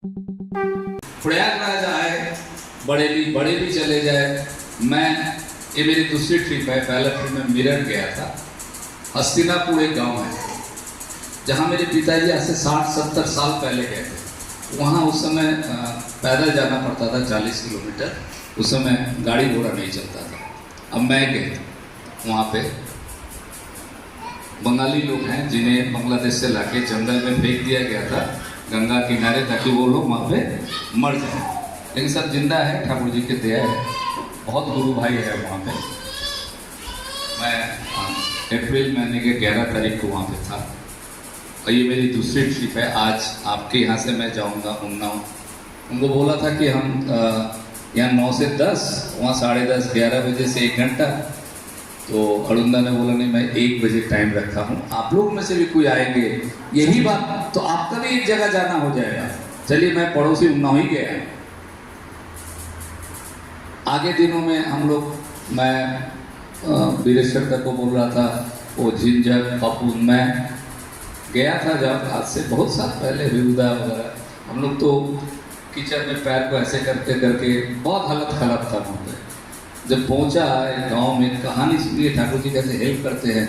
प्रयागराज आए, बड़ेली चले जाए। ये मेरी दूसरी ट्रिप है। पहला ट्रिप में मिरर गया था। हस्तिनापुर एक गांव है जहां मेरे पिताजी आज से 60-70 साल पहले गए थे। वहाँ उस समय पैदल जाना पड़ता था 40 किलोमीटर। उस समय गाड़ी घोड़ा नहीं चलता था। अब मैं गया वहाँ पे। बंगाली लोग हैं जिन्हें बांग्लादेश से लाके जंगल में फेंक दिया गया था गंगा किनारे, ताकि वो लोग वहाँ पे मर जाए। लेकिन सब जिंदा है, ठाकुर जी की दया है। बहुत गुरु भाई है वहाँ पे। मैं अप्रैल महीने के 11 तारीख को वहाँ पे था और ये मेरी दूसरी ट्रिप है। आज आपके यहाँ से मैं जाऊँगा उन्नाव। उनको बोला था कि हम यहाँ 9 से 10, वहाँ 10:30, 11 बजे से 1 घंटा। तो अरुंदा ने बोला नहीं, मैं 1 बजे टाइम रखा हूँ, आप लोग में से भी कोई आएंगे, यही बात तो आपका भी एक जगह जाना हो जाएगा। चलिए, मैं पड़ोसी उन्नाव ही गया। आगे दिनों में हम लोग, मैं वीरेश्वर तक को बोल रहा था, वो झिंझक पप्पू, मैं गया था जब आज से बहुत साल पहले, विरुदा वगैरह। हम लोग तो कीचड़ में पैर को ऐसे करते करके बहुत हालत खराब था वहाँ पे। जब पहुंचा गांव में, कहानी सुनिए ठाकुर जी कैसे हेल्प करते हैं।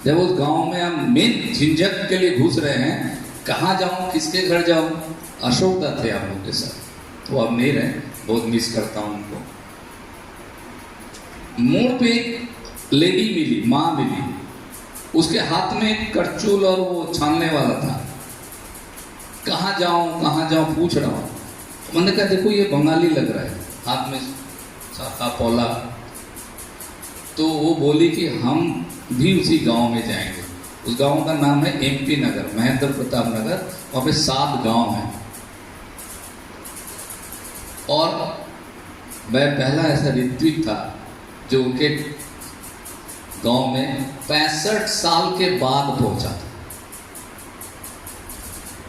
जब उस गांव में हम मेन झिंझक के लिए घुस रहे हैं, कहाँ जाऊं, किसके घर जाऊं। अशोक दा थे आप लोग के साथ, वो अब नहीं रहे, बहुत मिस करता हूं उनको। मोड़ पे एक लेडी मिली, माँ मिली, उसके हाथ में एक करचूल और वो छानने वाला था। कहाँ जाऊं पूछ रहा हूँ। मैंने कहा देखो ये बंगाली लग रहा है, हाथ में साका पौला। तो वो बोली कि हम भी उसी गांव में जाएंगे। उस गांव का नाम है MP नगर, महेंद्र प्रताप नगर। वहाँ पे 7 गांव हैं। और मैं पहला ऐसा ऋत्विक था जो उनके गांव में 65 साल के बाद पहुंचा था।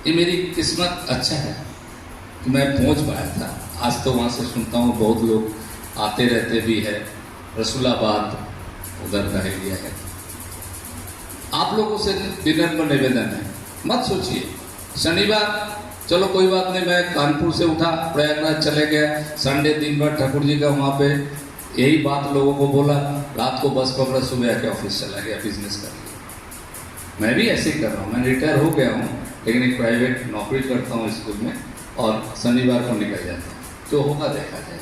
ये मेरी किस्मत अच्छा है कि मैं पहुंच पाया था। आज तो वहाँ से सुनता हूँ बहुत लोग आते रहते भी है। रसूलाबाद उधर का एरिया है। आप लोगों से विनम्र निवेदन है, मत सोचिए शनिवार चलो कोई बात नहीं, मैं कानपुर से उठा, प्रयागराज चले गया, संडे दिन भर ठाकुर जी का वहाँ पे यही बात लोगों को बोला, रात को बस पकड़ा, सुबह आके ऑफिस चला गया, बिजनेस कर लिया। मैं भी ऐसे ही कर रहा हूँ। मैं रिटायर हो गया हूँ, लेकिन एक प्राइवेट नौकरी करता हूँ स्कूल में, और शनिवार को निकल जाता हूँ। जो होगा देखा जाएगा।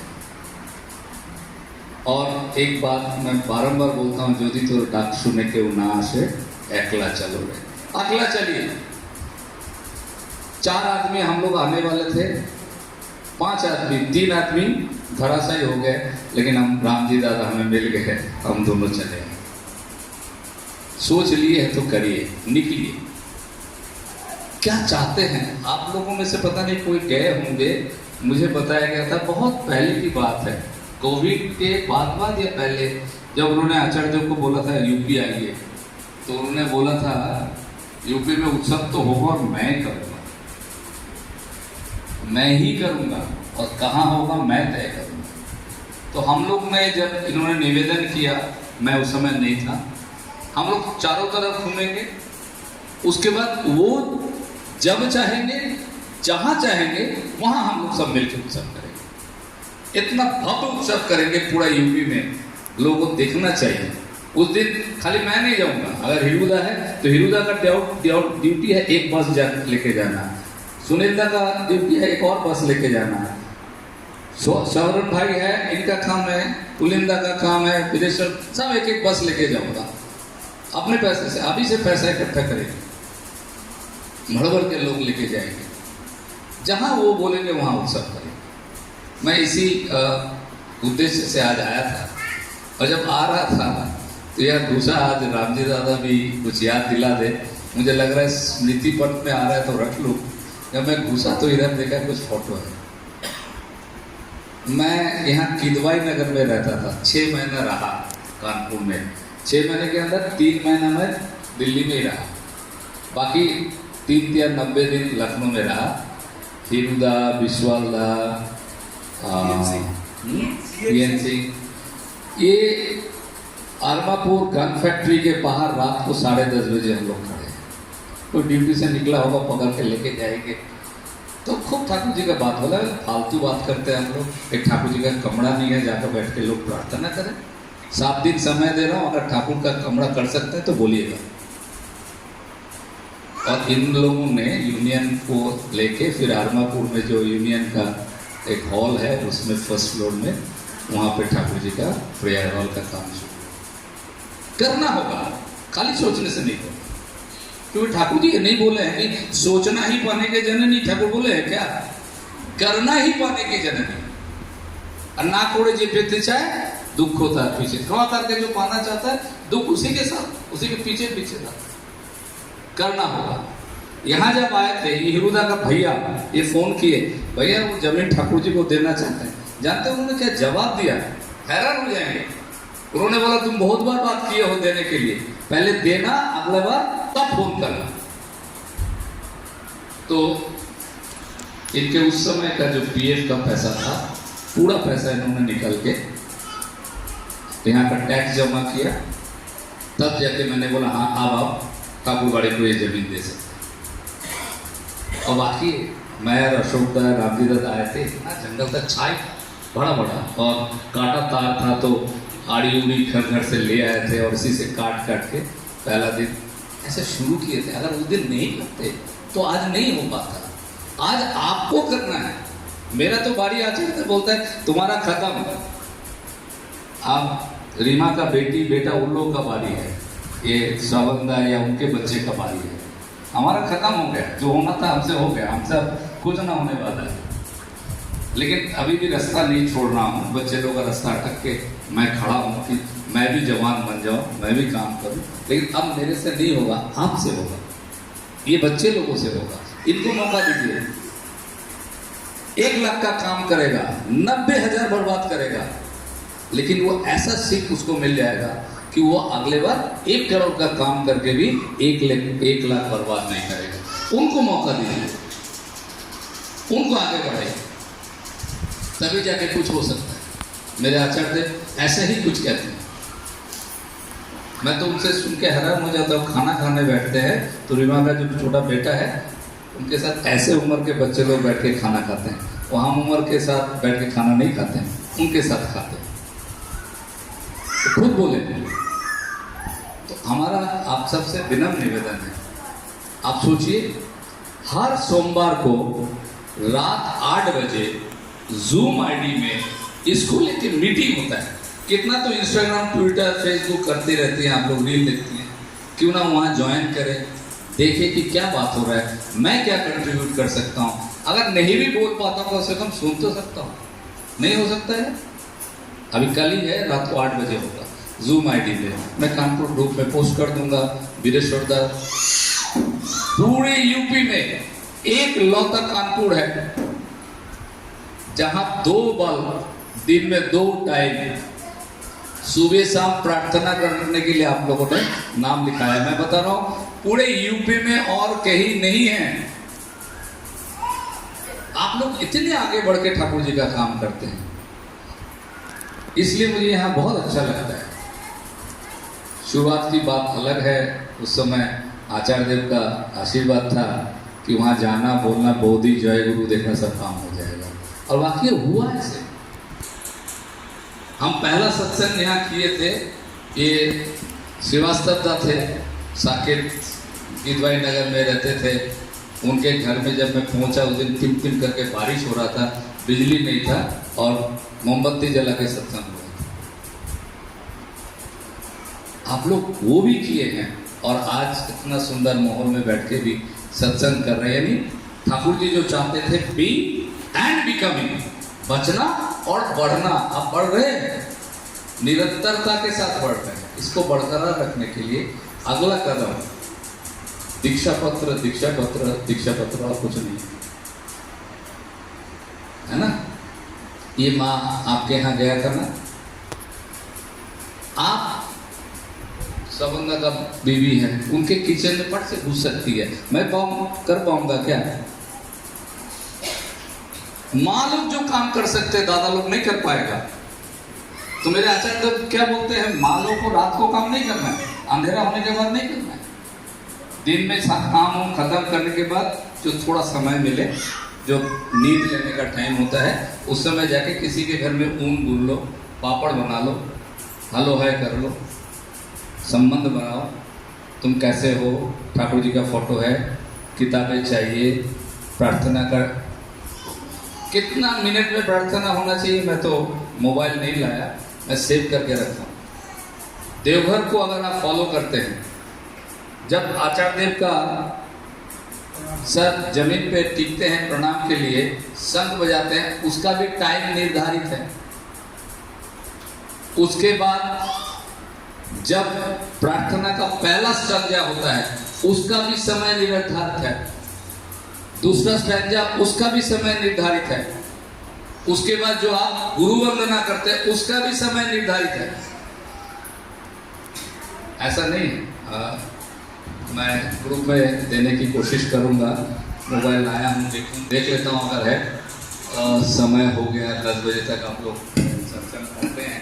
और एक बात मैं बारंबार बोलता हूँ, ज्योति तो डाक सुने के ना से एकला चलो रे, अकेला चलिए। 4 आदमी हम लोग आने वाले थे, 5 आदमी, 3 आदमी धराशायी हो गए, लेकिन हम राम जी दादा हमें मिल गए, हम दोनों चले गए। सोच लिए है तो करिए, निकलिए। क्या चाहते हैं आप लोगों में से पता नहीं कोई गए होंगे। मुझे बताया गया था, बहुत पहले की बात है, कोविड के बाद या पहले, जब उन्होंने आचार्य को बोला था यूपी आइए, तो उन्होंने बोला था यूपी में उत्सव तो होगा और मैं करूँगा, मैं ही करूँगा, और कहाँ होगा मैं तय करूँगा। तो हम लोग ने जब इन्होंने निवेदन किया, मैं उस समय नहीं था, हम लोग चारों तरफ घूमेंगे। उसके बाद वो जब चाहेंगे, जहाँ चाहेंगे, वहाँ हम लोग सब मिलकर उत्सव करेंगे। इतना भव्य उत्सव करेंगे पूरा यूपी में, लोगों को देखना चाहिए। उस दिन खाली मैं नहीं जाऊंगा, अगर हिरुदा है तो हिरुदा का ड्यूटी है, एक बस लेके जाना। सुनील दा का ड्यूटी है, एक और बस लेके जाना। सौरभ भाई है, इनका काम है, पुलिंदा का काम है, विदेशर, सब एक एक बस लेके जाऊंगा अपने पैसे से। अभी से पैसा इकट्ठा करेंगे, भर के लोग लेके जाएंगे, जहां वो बोलेंगे वहां उत्सव करेंगे। मैं इसी उद्देश्य से आज आया था। और जब आ रहा था तो यार दूसरा, आज रामजी दादा भी कुछ याद दिला दे। मुझे लग रहा है स्मृति पट में आ रहा है तो रख लूँ। जब मैं घुसा तो इधर देखा कुछ फोटो है। मैं यहाँ किदवाई नगर में रहता था, 6 महीना रहा कानपुर में। 6 महीने के अंदर 3 महीना मैं दिल्ली में ही रहा, बाकी 3 या 90 दिन लखनऊ में रहा। हिरुदा, विश्वालदा, PNC, ये आरमापुर गन फैक्ट्री के बाहर रात को 10:30 बजे हम लोग खड़े हैं। तो ड्यूटी से निकला होगा, पकड़ के लेके जाएंगे। तो खूब ठाकुर जी का बात बोला, फालतू बात करते हैं हम लोग। एक ठाकुर जी का कमरा नहीं है, जाकर बैठ के लोग प्रार्थना करें। 7 दिन समय दे रहा हूँ, अगर ठाकुर का कमरा कर सकते हैं तो बोलिएगा। और इन लोगों ने यूनियन को लेके फिर आरमापुर में जो यूनियन का एक हॉल है, उसमें फर्स्ट फ्लोर में, वहाँ पे ठाकुर जी का प्रेयर हॉल का काम शुरू करना होगा, खाली सोचने से नहीं होगा। क्योंकि ठाकुर जी नहीं बोले हैं कि सोचना ही पाने के जननी, ठाकुर बोले हैं क्या करना ही पाने के जननी। अन्ना कोड़े जे पेते चाहे दुख होता है पीछे, थोड़ा करके जो पाना चाहता है दुख उसी के साथ, उसी के पीछे पीछे था। करना होगा। यहाँ जब आए थे हिरुदा का भैया ये फोन किए, भैया वो जमीन ठाकुर जी को देना चाहते हैं। जानते हैं उन्होंने क्या जवाब दिया? हैरान हो जाएंगे। उन्होंने बोला तुम बहुत बार बात किए हो देने के लिए, पहले देना, अगला बार तब फोन करना। तो इनके उस समय का जो पीएफ का पैसा था, पूरा पैसा इन्होंने निकल के यहाँ का टैक्स जमा किया। तब जाके मैंने बोला हाँ अब आप ठाकुरबाड़ी को ये जमीन दे सकते। और बाकी मैं और अशोक दा, रामजी दत्त आए थे, इतना जंगल तक छाई बड़ा बड़ा, और काटा तार था तो आड़ी उड़ी घर घर से ले आए थे और इसी से काट काट के पहला दिन ऐसे शुरू किए थे। अगर उस दिन नहीं करते तो आज नहीं हो पाता। आज आपको करना है। मेरा तो बारी आचार्य बोलता है तुम्हारा खत्म, अब रीमा का बेटी बेटा उन लोगों का बारी है, ये सवंदा या उनके बच्चे का बारी है। हमारा खत्म हो गया, जो होना था हमसे हो गया, हमसे कुछ ना होने वाला है। लेकिन अभी भी रास्ता नहीं छोड़ रहा हूँ। बच्चे लोग का रास्ता अटक के मैं खड़ा हूँ कि मैं भी जवान बन जाऊँ, मैं भी काम करूँ। लेकिन अब मेरे से नहीं होगा, आपसे होगा, ये बच्चे लोगों से होगा। इनको मौका दीजिए। 1 लाख का काम करेगा, 90,000 बर्बाद करेगा, लेकिन वो ऐसा सीख उसको मिल जाएगा कि वो अगले बार 1 करोड़ का काम करके भी 1 लाख बर्बाद नहीं करेगा। उनको मौका दीजिए, उनको आगे बढ़ाइए, तभी जाके कुछ हो सकता है। मेरे आचार्य ऐसे ही कुछ कहते हैं। मैं तो उनसे सुन के हैरान हो जाता हूँ। खाना खाने बैठते हैं तो रीमा का जो छोटा बेटा है उनके साथ ऐसे उम्र के बच्चे लोग बैठ के खाना खाते हैं। वो हम उम्र के साथ बैठ के खाना नहीं खाते हैं, उनके साथ खाते हैं। तो खुद बोले। तो हमारा आप सबसे विनम्र निवेदन है, आप सोचिए हर सोमवार को रात 8 बजे जूम आईडी में इसको लेके मीटिंग होता है। कितना तो इंस्टाग्राम, ट्विटर, फेसबुक करती रहती हैं आप लोग, रील देखती हैं, क्यों ना वहाँ ज्वाइन करें, देखें कि क्या बात हो रहा है, मैं क्या कंट्रीब्यूट कर सकता हूँ। अगर नहीं भी बोल पाता हूँ तो कम सुन तो सकता हूँ। नहीं हो सकता है? अभी कल ही है, रात को 8 बजे होगा जूम आईडी में। मैं कानपुर ग्रुप में पोस्ट कर दूंगा। वीरेश्वर दास पूरे यूपी में एक लौता कानपुर है जहां 2 बल दिन में 2 टाइम सुबह शाम प्रार्थना करने के लिए आप लोगों ने नाम लिखा है। मैं बता रहा हूं पूरे यूपी में और कहीं नहीं है। आप लोग इतने आगे बढ़ के ठाकुर जी का काम करते हैं, इसलिए मुझे यहाँ बहुत अच्छा लगता है। शुरुआत की बात अलग है, उस समय आचार्य देव का आशीर्वाद था कि वहाँ जाना, बोलना, बोधी, जय गुरु देखना सब काम हो जाएगा, और वाकई हुआ ऐसे। हम पहला सत्संग यहाँ किए थे, ये श्रीवास्तव दा थे, साकेत गिदवाई नगर में रहते थे। उनके घर में जब मैं पहुंचा उस दिन टिम टिम करके बारिश हो रहा था, बिजली नहीं था और मोमबत्ती जला के सत्संग हुआ। आप लोग वो भी किए हैं और आज इतना सुंदर माहौल में बैठ के भी सत्संग कर रहे हैं। यानी ठाकुर जी जो चाहते थे बी एंड बिकमिंग, बचना और बढ़ना, आप बढ़ रहे हैं, निरंतरता के साथ बढ़ रहे हैं। इसको बरकरार रखने के लिए अगला कदम दीक्षा पत्र, दीक्षा पत्र, दीक्षा पत्र, और कुछ नहीं है ना। ये माँ आपके यहाँ गया था ना, आप सबंदा का बीवी है, उनके किचन में पट से घुस सकती है, मैं कर पाऊंगा क्या? माँ लोग जो काम कर सकते हैं दादा लोग नहीं कर पाएगा। तो मेरे आचार्य क्या बोलते हैं, माँ लोग को रात को काम नहीं करना है, अंधेरा होने के बाद नहीं करना है। दिन में काम खत्म करने के बाद जो थोड़ा समय मिले जो नींद लेने का टाइम होता है उस समय जाके किसी के घर में ऊन गूंद लो, पापड़ बना लो, हलो है कर लो, संबंध बनाओ, तुम कैसे हो, ठाकुर जी का फोटो है, किताबें चाहिए, प्रार्थना कर। कितना मिनट में प्रार्थना होना चाहिए, मैं तो मोबाइल नहीं लाया, मैं सेव करके रखता हूँ। देवघर को अगर आप फॉलो करते हैं, जब आचार्य देव का सर जमीन पे टिकते हैं प्रणाम के लिए, शंख बजाते हैं, उसका भी टाइम निर्धारित है। उसके बाद जब प्रार्थना का पहला स्टैंजा होता है उसका भी समय निर्धारित है, दूसरा स्टैंजा उसका भी समय निर्धारित है, उसके बाद जो आप गुरु वंदना करते हैं उसका भी समय निर्धारित है। ऐसा नहीं है। मैं ग्रुप में देने की कोशिश करूंगा, मोबाइल लाया हूँ, देख लेता हूँ अगर है। समय हो गया 10 बजे तक आप लोग सत्संग करते हैं,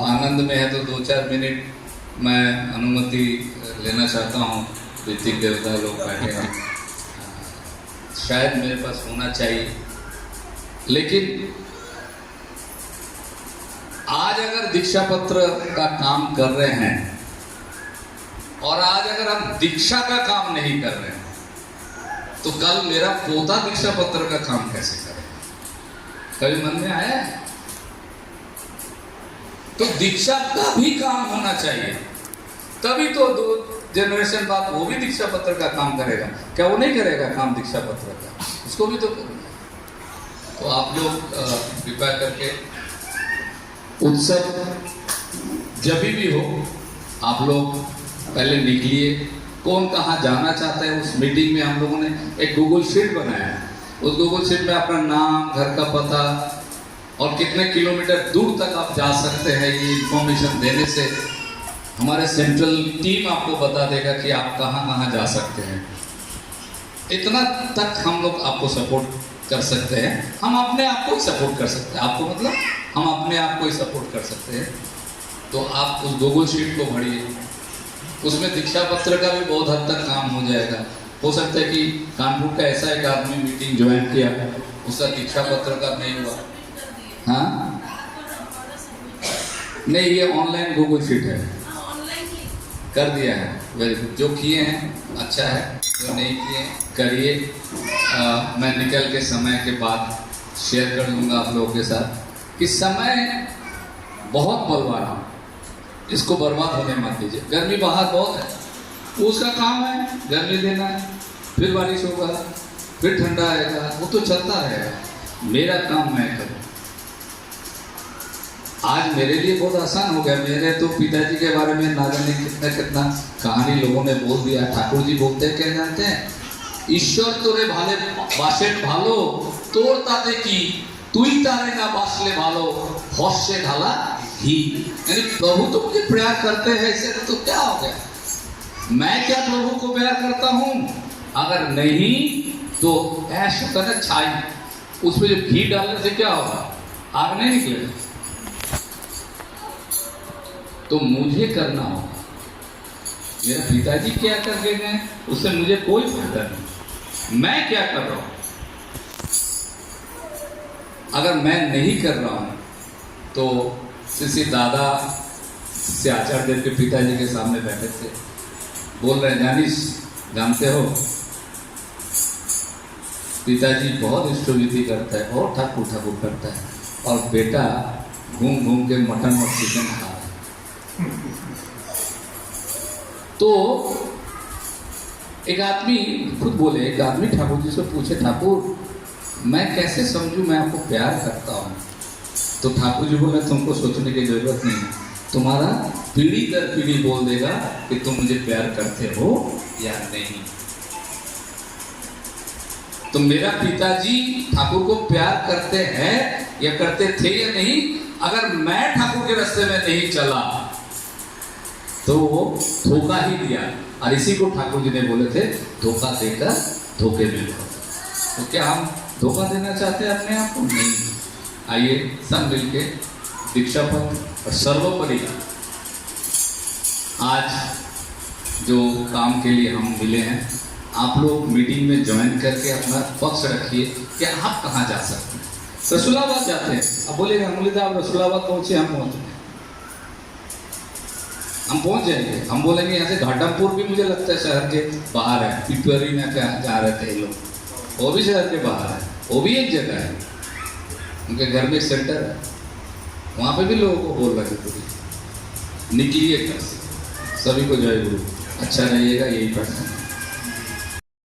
आनंद में है तो 2-4 मिनट मैं अनुमति लेना चाहता हूँ। ऋतिक देवता लोग बैठे हैं, शायद मेरे पास होना चाहिए, लेकिन आज अगर दीक्षा पत्र का काम कर रहे हैं और आज अगर हम दीक्षा का काम नहीं कर रहे हैं तो कल मेरा पोता दीक्षा पत्र का काम कैसे करेगा? कभी मन में आया है? तो दीक्षा का भी काम होना चाहिए, तभी तो 2 जनरेशन बाद वो भी दीक्षा पत्र का काम करेगा। क्या वो नहीं करेगा काम दीक्षा पत्र का? उसको भी तो करेगा। तो आप लोग कृपया करके उत्सव जब भी हो आप लोग पहले निकलिए। कौन कहाँ जाना चाहता है, उस मीटिंग में हम लोगों ने एक गूगल शीट बनाया है। उस गूगल शीट में अपना नाम, घर का पता और कितने किलोमीटर दूर तक आप जा सकते हैं, ये इंफॉर्मेशन देने से हमारे सेंट्रल टीम आपको बता देगा कि आप कहाँ कहाँ जा सकते हैं। इतना तक हम लोग आपको सपोर्ट कर सकते हैं। हम अपने आप को ही सपोर्ट कर सकते हैं, आपको मतलब हम अपने आप को ही सपोर्ट कर सकते हैं। तो आप उस गूगल शीट को भरिए, उसमें दीक्षा पत्र का भी बहुत हद तक काम हो जाएगा। हो सकता है कि कानपुर का ऐसा एक आदमी मीटिंग ज्वाइन किया, उसका दीक्षा पत्र का नहीं हुआ। हाँ नहीं, ये ऑनलाइन गूगल शीट है, कर दिया है। Very good. जो किए हैं अच्छा है, जो नहीं किए करिए। मैं निकल के समय के बाद शेयर कर लूँगा आप लोगों के साथ कि समय बहुत बलवान, इसको बर्बाद होने मत दीजिए। गर्मी बाहर बहुत है, वो उसका काम है, गर्मी देना है, फिर बारिश होगा, फिर ठंडा आएगा, वो तो चलता रहेगा। मेरा काम मैं करूँ। आज मेरे लिए बहुत आसान हो गया। मेरे तो पिताजी के बारे में ना जाने कितना कितना कहानी लोगों ने बोल दिया। ठाकुर जी बोलते हैं, क्या जानते हैं? ईश्वर तोरे भाले बासेट भालो तोर ताते की तुई तारे ना बासले भालो हौस से ढाला ही। यानी प्रभु तो मुझे प्यार करते हैं, इससे तो क्या हो गया? मैं क्या प्रभु को प्यार करता हूँ? अगर नहीं तो ऐसा करना छाई, उसमें जो घी डालने से क्या होगा? आग नहीं निकलेगा। तो मुझे करना होगा। मेरा पिताजी क्या कर गए उससे मुझे कोई फायदा नहीं। मैं क्या कर रहा हूं? अगर मैं नहीं कर रहा हूं तो किसी दादा से आचार्य देव के पिताजी के सामने बैठे थे, बोल रहे जानिस, जानते हो पिताजी बहुत इष्टविधि करता है और ठाकुर ठाकुर करता है, और बेटा घूम घूम के मटन और चिकन खा रहा है। तो एक आदमी खुद बोले, एक आदमी ठाकुर जी से पूछे, ठाकुर मैं कैसे समझूं मैं आपको प्यार करता हूं? तो ठाकुर जी बोले, तुमको सोचने की जरूरत नहीं है, तुम्हारा पीढ़ी दर पीढ़ी बोल देगा कि तुम मुझे प्यार करते हो या नहीं। तो मेरा पिताजी ठाकुर को प्यार करते हैं या करते थे या नहीं, अगर मैं ठाकुर के रास्ते में नहीं चला तो वो धोखा ही दिया। और इसी को ठाकुर जी ने बोले थे, धोखा देकर धोखे में लो। तो क्या हम धोखा देना चाहते हैं अपने आप को? नहीं। आइए सब मिलके दीक्षा पत्र और सर्वोपरि आज जो काम के लिए हम मिले हैं, आप लोग मीटिंग में ज्वाइन करके अपना पक्ष रखिए कि आप कहाँ जा सकते हैं। रसूलाबाद जाते हैं, अब बोलेगा मुरलीधर आप रसूलाबाद पहुंचे, हम पहुंचे, हम पहुंच जाएंगे। हम बोलेंगे यहाँ से घाटमपुर भी मुझे लगता है शहर के बाहर है, पिपरी में जा रहे थे लोग, वो भी शहर के बाहर है, वो भी एक जगह है, उनके घर में एक सेंटर है, वहाँ पे भी लोगों को बोल रहे थे निकलिए घर से। सभी को जय गुरु, अच्छा रहिएगा, यही प्रार्थना।